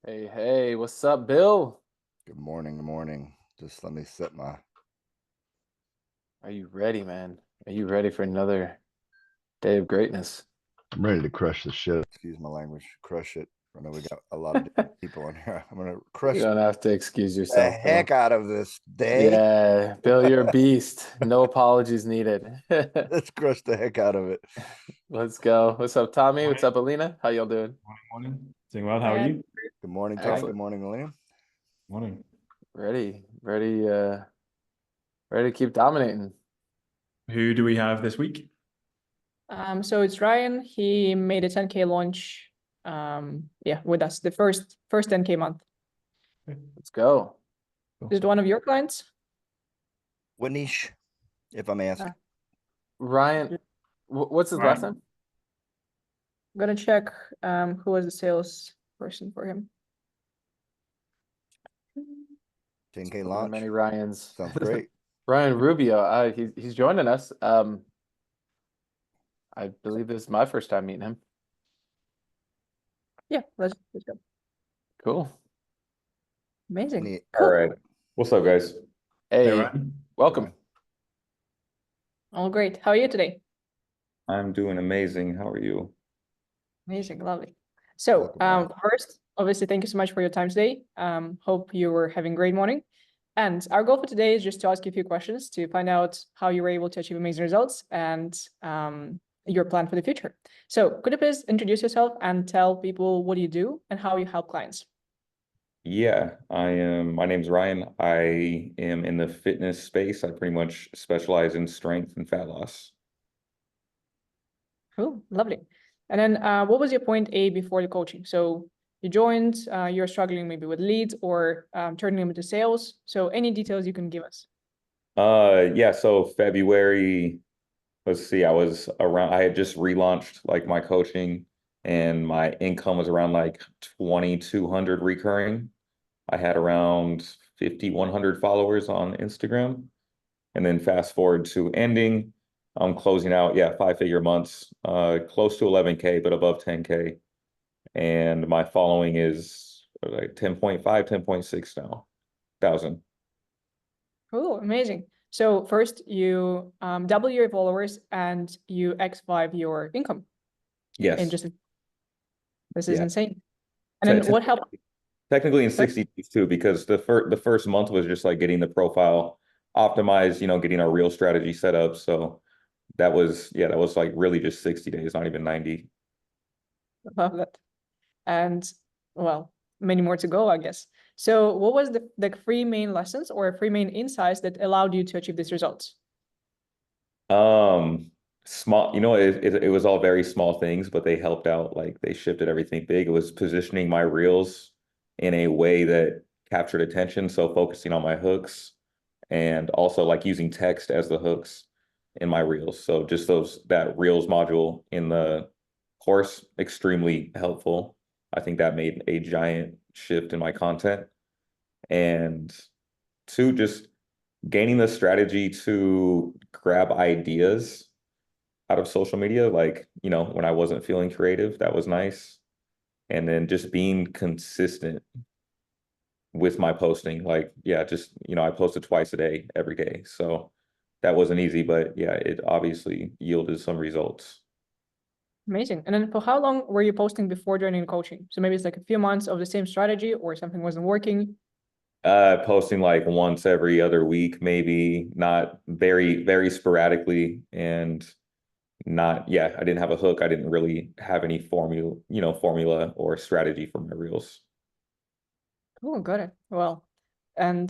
Hey, hey, what's up, Bill? Good morning. Good morning. Just let me set my. Are you ready, man? Are you ready for another day of greatness? I'm ready to crush the shit. Excuse my language. Crush it. I know we got a lot of people on here. I'm gonna You crush don't have to excuse the yourself, heck Bill. out of this day. Yeah, Bill, you're a beast. No apologies needed. Let's crush the heck out of it. Let's go. What's up, Tommy? What's Morning, up, Alina? How y'all doing? morning. Doing well. How are And you? Good morning, Tom. Good Excellent. morning, Liam. Morning. Ready to keep dominating. Who do we have this week? so it's Ryan. He made a 10K launch. With us. The first 10K month. Let's go. Cool. Is it one of your clients? What niche, if I may ask? Ryan, what's his last Right. name? I'm gonna check who was the sales person for him. 10K One of the launch. many Ryans. Sounds great. Ryan Rubio. He's joining us. I believe this is my first time meeting him. Yeah, let's go. Cool. Amazing. Any, All right. What's up, guys? Hey, Hey, Ryan. welcome. Ryan. All great. How are you today? I'm doing amazing. How are you? Amazing, lovely. So, Welcome, Ryan. first, obviously, thank you so much for your time today. Hope you were having a great morning. And our goal for today is just to ask you a few questions to find out how you were able to achieve amazing results and your plan for the future. So, could you please introduce yourself and tell people what you do and how you help clients? Yeah, I am. My name's Ryan. I am in the fitness space. I pretty much specialize in strength and fat loss. Cool, lovely. And then, what was your point A before the coaching? So, you joined, you're struggling maybe with leads or turning them into sales. So, any details you can give us? Yeah, so February, let's see, I had just relaunched like my coaching and my income was around like 2,200 recurring. I had around 5,100 followers on Instagram. And then fast forward to ending, I'm closing out, yeah, 5-figure months, close to 11K, but above 10K. And my following is like 10.5, 10.6 now, thousand. Cool, amazing. So first you double your followers and you X5 your income in Yes. just, this is Yeah. insane. And Te- then what helped? Technically in Sorry? 60 days too, because the first month was just like getting the profile optimized, getting our real strategy set up. So that was like really just 60 days, not even 90. Love that. And well, many more to go, I guess. So what was the three main lessons or three main insights that allowed you to achieve these results? Small, it was all very small things, but they helped out. Like they shifted everything big. It was positioning my reels in a way that captured attention. So focusing on my hooks and also like using text as the hooks in my reels. So just that reels module in the course, extremely helpful. I think that made a giant shift in my content. And two, just gaining the strategy to grab ideas out of social media, like, when I wasn't feeling creative, that was nice. And then just being consistent with my posting, like, yeah, just, I posted twice a day, every day. So that wasn't easy, but yeah, it obviously yielded some results. Amazing. And then for how long were you posting before joining coaching? So maybe it's like a few months of the same strategy or something wasn't working. Posting like once every other week, maybe, not very, very sporadically. And not, yeah, I didn't have a hook. I didn't really have any formula or strategy for my reels. Oh, got it. Well, and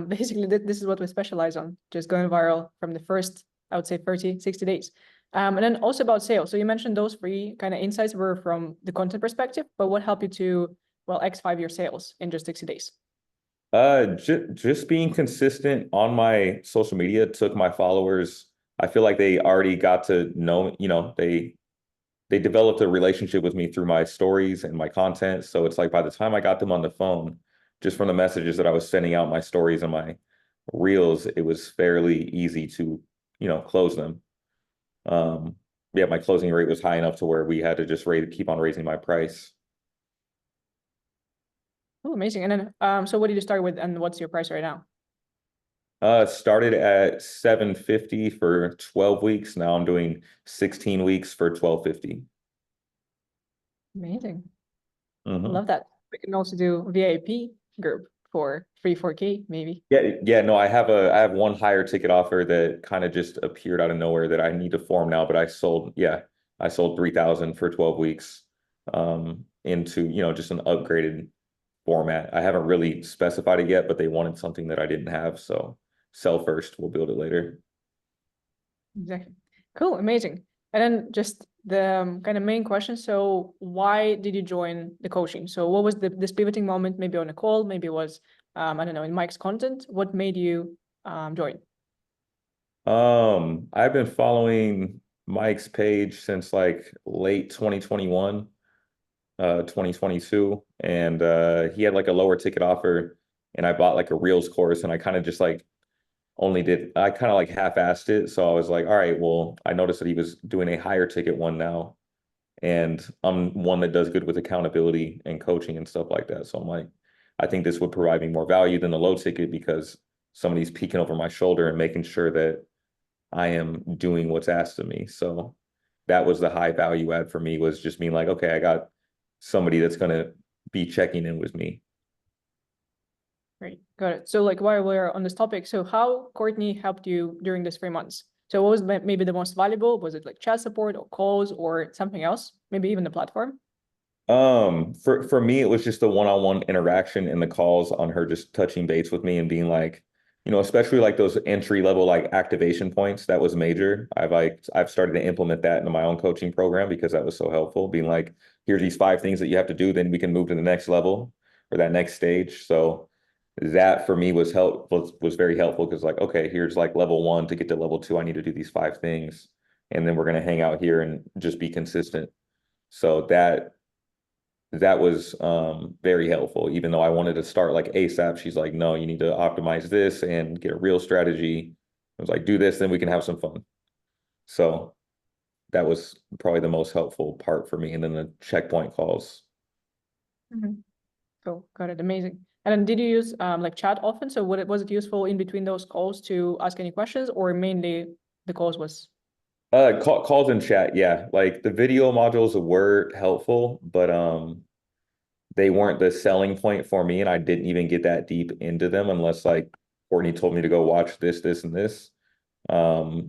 basically this is what we specialize on, just going viral from the first, I would say 30, 60 days. And then also about sales. So you mentioned those three kind of insights were from the content perspective, but what helped you to, well, X5 your sales in just 60 days? Just being consistent on my social media took my followers. I feel like they already got to know, they developed a relationship with me through my stories and my content. So it's like by the time I got them on the phone, just from the messages that I was sending out, my stories and my reels, it was fairly easy to, close them. Um, yeah, my closing rate was high enough to where we had to just keep on raising my price. Oh, amazing. And then, so what did you start with and what's your price right now? Started at 750 for 12 weeks. Now I'm doing 16 weeks for 1250. Amazing. Mhm. Love that. We can also do VIP group for 3-4K maybe. Yeah, no, I have one higher ticket offer that kind of just appeared out of nowhere that I need to form now, but I sold 3,000 for 12 weeks into, just an upgraded format. I haven't really specified it yet, but they wanted something that I didn't have, so sell first, we'll build it later. Exactly. Cool, amazing. And then just the kind of main question. So why did you join the coaching? So what was this pivoting moment, maybe on a call, maybe it was, I don't know, in Mike's content? What made you join? I've been following Mike's page since like late 2021, 2022, and he had like a lower ticket offer, and I bought like a Reels course, and I kind of just like I kind of like half-assed it. So I was like, all right, well, I noticed that he was doing a higher ticket one now, and I'm one that does good with accountability and coaching and stuff like that. So I'm like, I think this would provide me more value than the low ticket because somebody's peeking over my shoulder and making sure that I am doing what's asked of me. So that was the high value add for me, was just being like, okay, I got somebody that's going to be checking in with me. Great, got it. So like while we're on this topic, so how Courtney helped you during this 3 months? So what was maybe the most valuable? Was it like chat support or calls or something else? Maybe even the platform? For me, it was just the one-on-one interaction and the calls on her just touching base with me and being like, especially like those entry level like activation points, that was major. I've started to implement that into my own coaching program because that was so helpful. Being like, here's these 5 things that you have to do, then we can move to the next level or that next stage. So that for me was very helpful because like, okay, here's like level 1 to get to level 2. I need to do these 5 things, and then we're gonna hang out here and just be consistent. So that was very helpful. Even though I wanted to start like ASAP, she's like, no, you need to optimize this and get a real strategy. I was like, do this, then we can have some fun. So that was probably the most helpful part for me. And then the checkpoint calls. Cool, got it, amazing. And then did you use like chat often? So was it useful in between those calls to ask any questions, or mainly the calls was? Calls and chat, yeah. Like the video modules were helpful, but they weren't the selling point for me, and I didn't even get that deep into them unless like Courtney told me to go watch this, this, and this. I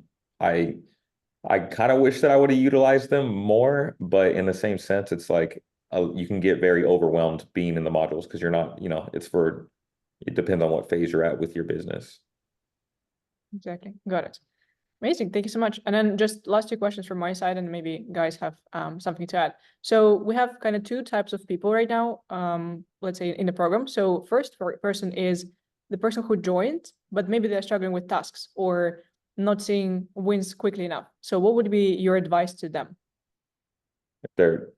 kind of wish that I would have utilized them more, but in the same sense, it's like you can get very overwhelmed being in the modules because you're not, it depends on what phase you're at with your business. Exactly, got it. Amazing, thank you so much. And then just last 2 questions from my side, and maybe guys have something to add. So we have kind of 2 types of people right now, let's say in the program. So first person is the person who joined, but maybe they're struggling with tasks or not seeing wins quickly enough. So what would be your advice to them? It's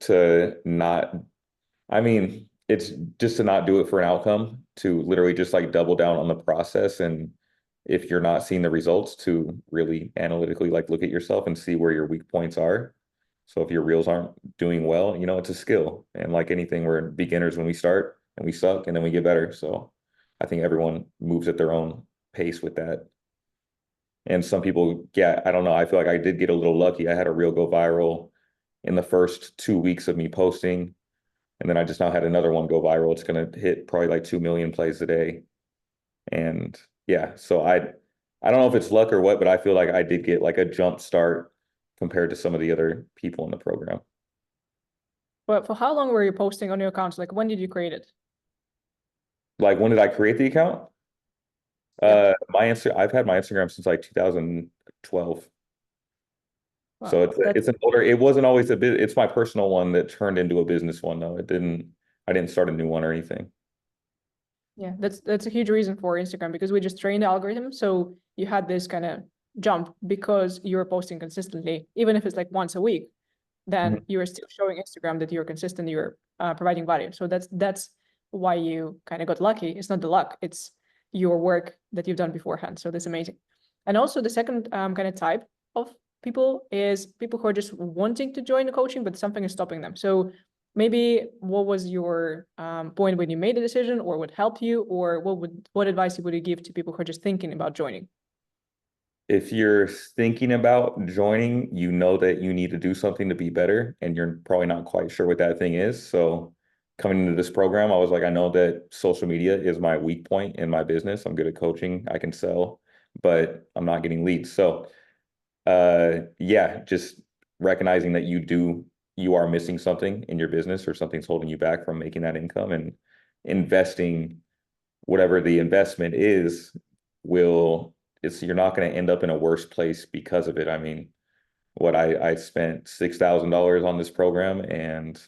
just to not do it for an outcome, to literally just like double down on the process. And if you're not seeing the results, to really analytically like look at yourself and see where your weak points are. So if your reels aren't doing well, it's a skill. And like anything, we're beginners when we start and we suck and then we get better. So I think everyone moves at their own pace with that. And some people, I don't know. I feel like I did get a little lucky. I had a reel go viral in the first 2 weeks of me posting. And then I just now had another one go viral. It's going to hit probably like 2 million plays a day. And yeah, so I don't know if it's luck or what, but I feel like I did get like a jump start compared to some of the other people in the program. But for how long were you posting on your accounts? Like when did you create it? Like when did I create the account? Yeah. I've had my Instagram since like 2012. Wow, So it's an older, it wasn't always it's my personal one that turned into a business one though. I didn't start a new one or anything. Yeah, that's a huge reason for Instagram, because we just trained the algorithm. So you had this kind of jump because you're posting consistently, even if it's like once a week, then you're still showing Instagram that you're consistent, you're providing value. So that's why you kind of got lucky. It's not the luck, it's your work that you've done beforehand. So that's amazing. And also the second kind of type of people is people who are just wanting to join the coaching, but something is stopping them. So maybe what was your point when you made the decision, or what helped you, or what advice would you give to people who are just thinking about joining? If you're thinking about joining, you know that you need to do something to be better, and you're probably not quite sure what that thing is. So coming into this program, I was like, I know that social media is my weak point in my business. I'm good at coaching, I can sell, but I'm not getting leads. So yeah, just recognizing that you are missing something in your business, or something's holding you back from making that income, and investing whatever the investment is you're not going to end up in a worse place because of it. I mean, I spent $6,000 on this program, and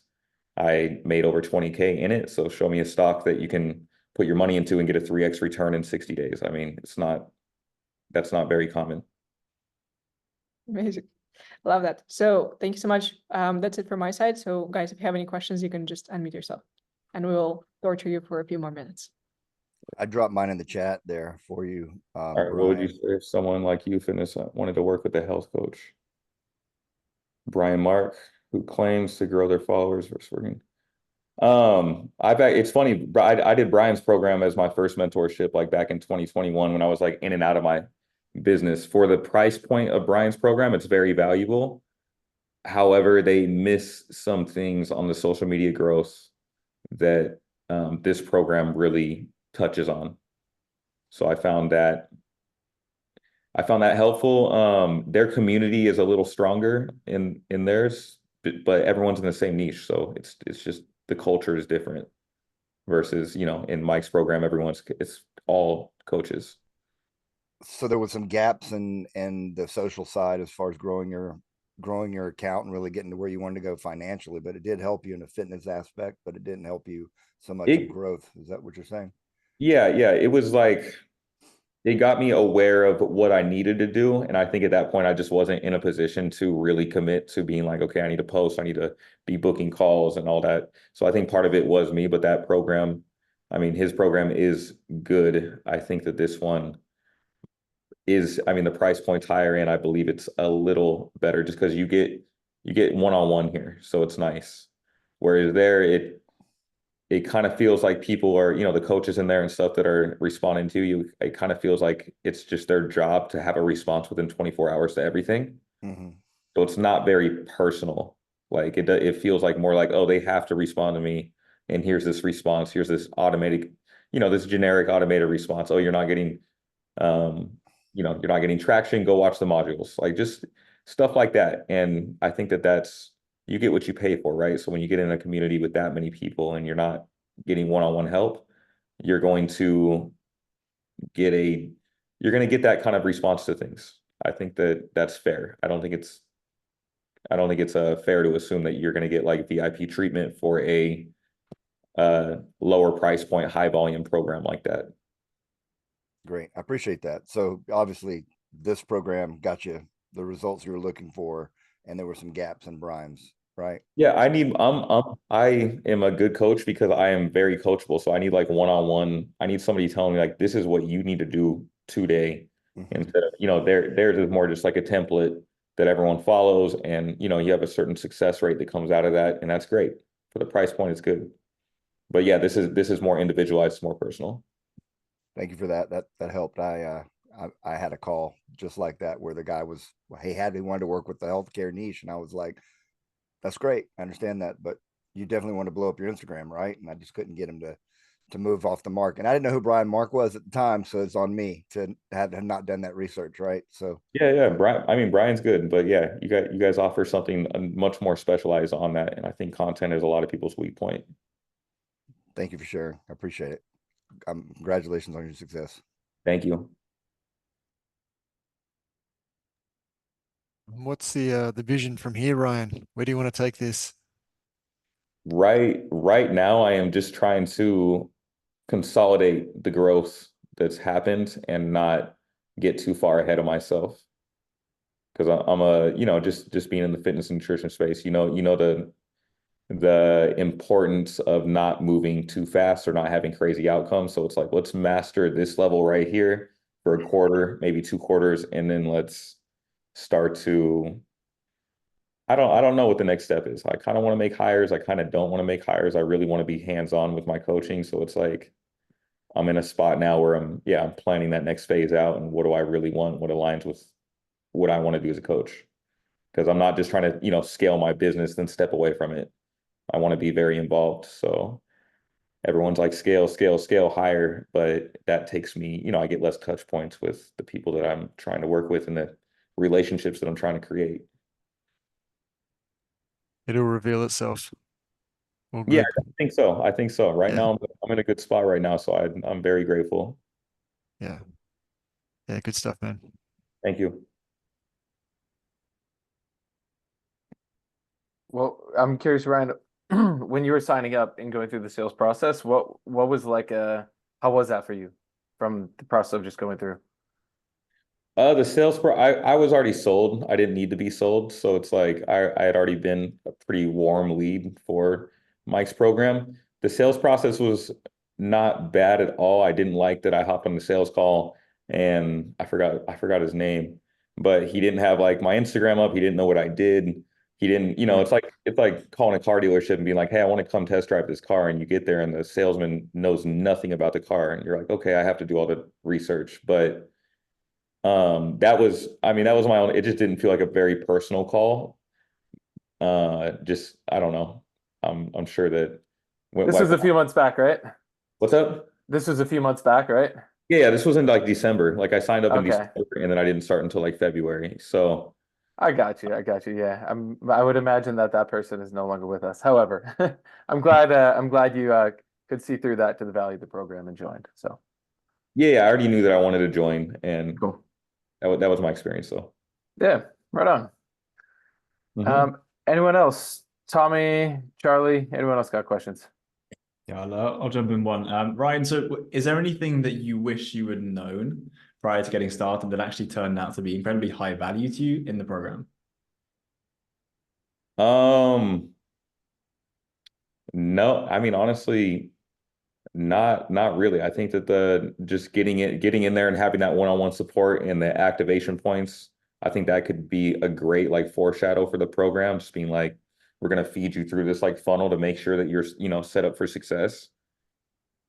I made over 20K in it. So show me a stock that you can put your money into and get a 3x return in 60 days. I mean, that's not very common. Amazing. Love that. So thank you so much. That's it from my side. So guys, if you have any questions, you can just unmute yourself and we will torture you for a few more minutes. I dropped mine in the chat there for you. All right, what would you Brian. say if someone like you, Fitness, wanted to work with a health coach? Brian Mark, who claims to grow their followers versus working. It's funny, I did Brian's program as my first mentorship, like back in 2021, when I was like in and out of my business. For the price point of Brian's program, it's very valuable. However, they miss some things on the social media growth that this program really touches on. So I found that helpful. Their community is a little stronger in theirs, but everyone's in the same niche. So it's just the culture is different versus, in Mike's program, it's all coaches. So there was some gaps in the social side as far as growing your account and really getting to where you wanted to go financially, but it did help you in the fitness aspect, but it didn't help you so much in growth. Is that what you're saying? Yeah. It was like, it got me aware of what I needed to do. And I think at that point, I just wasn't in a position to really commit to being like, okay, I need to post, I need to be booking calls and all that. So I think part of it was me, but that program, I mean, his program is good. I think that this one is, I mean, the price point's higher, and I believe it's a little better just because you get one-on-one here. So it's nice. Whereas there, it kind of feels like people are, the coaches in there and stuff that are responding to you, it kind of feels like it's just their job to have a response within 24 hours to everything. Mm-hmm. So it's not very personal. Like it feels like more like, oh, they have to respond to me, and here's this response. Here's this automated, this generic automated response. Oh, you're not getting, you're not getting traction. Go watch the modules, like just stuff like that. And I think that's, you get what you pay for, right? So when you get in a community with that many people and you're not getting one-on-one help, you're going to get that kind of response to things. I think that's fair. I don't think it's fair to assume that you're going to get like VIP treatment for a lower price point, high volume program like that. Great. I appreciate that. So obviously this program got you the results you were looking for, and there were some gaps in Brian's, right? Yeah, I am a good coach because I am very coachable. So I need like one-on-one. I need somebody telling me like, this is what you need to do today. Mm-hmm. Instead of, theirs is more just like a template that everyone follows, and you have a certain success rate that comes out of that, and that's great. For the price point, it's good. But yeah, this is more individualized, more personal. Thank you for that. That helped. I had a call just like that where the guy he wanted to work with the healthcare niche, and I was like, that's great. I understand that, but you definitely want to blow up your Instagram, right? And I just couldn't get him to move off the mark. And I didn't know who Brian Mark was at the time, so it's on me to have not done that research, right? So yeah, Brian's good, but yeah, you guys offer something much more specialized on that, and I think content is a lot of people's weak point. Thank you for sharing. I appreciate it. Congratulations on your success. Thank you. What's the vision from here, Ryan? Where do you want to take this? Right now, I am just trying to consolidate the growth that's happened and not get too far ahead of myself. Because I'm just being in the fitness and nutrition space, the importance of not moving too fast or not having crazy outcomes. So it's like, let's master this level right here for a quarter, maybe 2 quarters, and then let's start to, I don't know what the next step is. I kind of want to make hires. I kind of don't want to make hires. I really want to be hands-on with my coaching. So it's like I'm in a spot now where I'm planning that next phase out and what do I really want? What aligns with what I want to do as a coach? Because I'm not just trying to, scale my business, then step away from it. I want to be very involved. So everyone's like scale, hire, but that takes me, I get less touch points with the people that I'm trying to work with and the relationships that I'm trying to create. It'll reveal itself. All Yeah, good. I think so. I think so. Right Yeah. now, I'm in a good spot right now, so I'm very grateful. Yeah. Yeah, good stuff, man. Thank you. Well, I'm curious, Ryan, when you were signing up and going through the sales process, what was like how was that for you from the process of just going through? The sales pro, I was already sold. I didn't need to be sold, so it's like I had already been a pretty warm lead for Mike's program. The sales process was not bad at all. I didn't like that I hopped on the sales call and I forgot his name, but he didn't have like my Instagram up. He didn't know what I did. He didn't, it's like calling a car dealership and being like, "Hey, I want to come test drive this car," and you get there and the salesman knows nothing about the car, and you're like, "Okay, I have to do all the research," but. That was my own, it just didn't feel like a very personal call. Just, I don't know. I'm sure that. This was a few months back, right? What's up? This was a few months back, right? Yeah, this was in like December. Like I signed up in Okay. December and then I didn't start until like February. So. I got you. Yeah. I would imagine that person is no longer with us. However, I'm glad you could see through that to the value of the program and joined. So Yeah, I already knew that I wanted to join and cool. that was my experience though. Yeah, right on. Mhm. Anyone else? Tommy, Charlie, anyone else got questions? Yeah, I'll jump in one. Ryan, so is there anything that you wish you had known prior to getting started that actually turned out to be incredibly high value to you in the program? No, I mean, honestly, not really. I think that the just getting in there and having that one-on-one support and the activation points, I think that could be a great like foreshadow for the program, just being like, we're gonna feed you through this like funnel to make sure that you're, set up for success.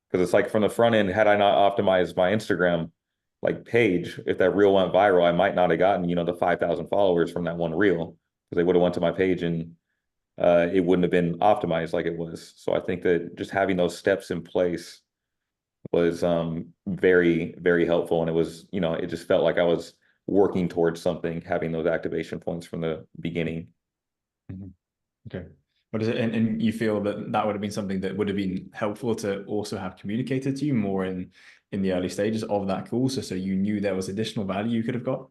Because it's like from the front end, had I not optimized my Instagram like page, if that reel went viral, I might not have gotten, the 5,000 followers from that one reel because they would have went to my page and it wouldn't have been optimized like it was. So I think that just having those steps in place was very, very helpful. And it was, it just felt like I was working towards something, having those activation points from the beginning. Okay. What is it? And you feel that that would have been something that would have been helpful to also have communicated to you more in the early stages of that call, so you knew there was additional value you could have got?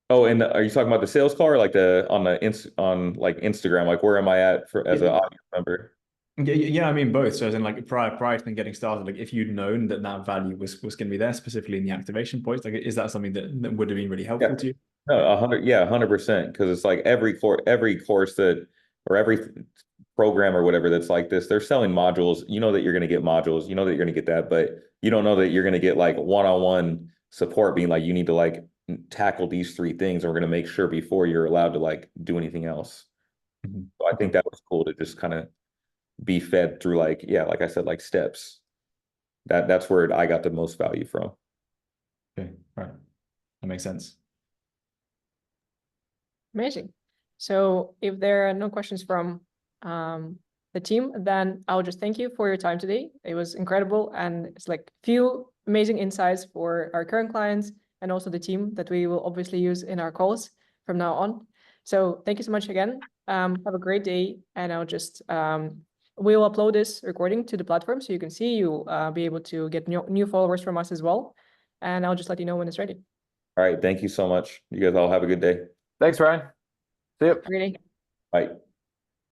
Oh, and are you talking about the sales call or like on like Instagram? Like where am I at as an audience member? Yeah, I mean both. So as in like prior to getting started, like if you'd known that value was going to be there, specifically in the activation points, like is that something that would have been really helpful to you? No, 100%. Because it's like every course that or every program or whatever that's like this, they're selling modules. You know that you're going to get modules. You know that you're going to get that, but you don't know that you're going to get like one-on-one support, being like you need to like tackle these 3 things, and we're going to make sure before you're allowed to like do anything else. So I think that was cool to just kind of be fed through like I said, like steps. That's where I got the most value from. Okay, right, that makes sense. Amazing. So if there are no questions from the team, then I'll just thank you for your time today. It was incredible, and it's like few amazing insights for our current clients and also the team that we will obviously use in our calls from now on. So thank you so much again. Have a great day, and I'll just we will upload this recording to the platform so you can see. You'll be able to get new followers from us as well, and I'll just let you know when it's ready. All right, thank you so much. You guys all have a good day. Thanks, Ryan. See you. Great day. Bye.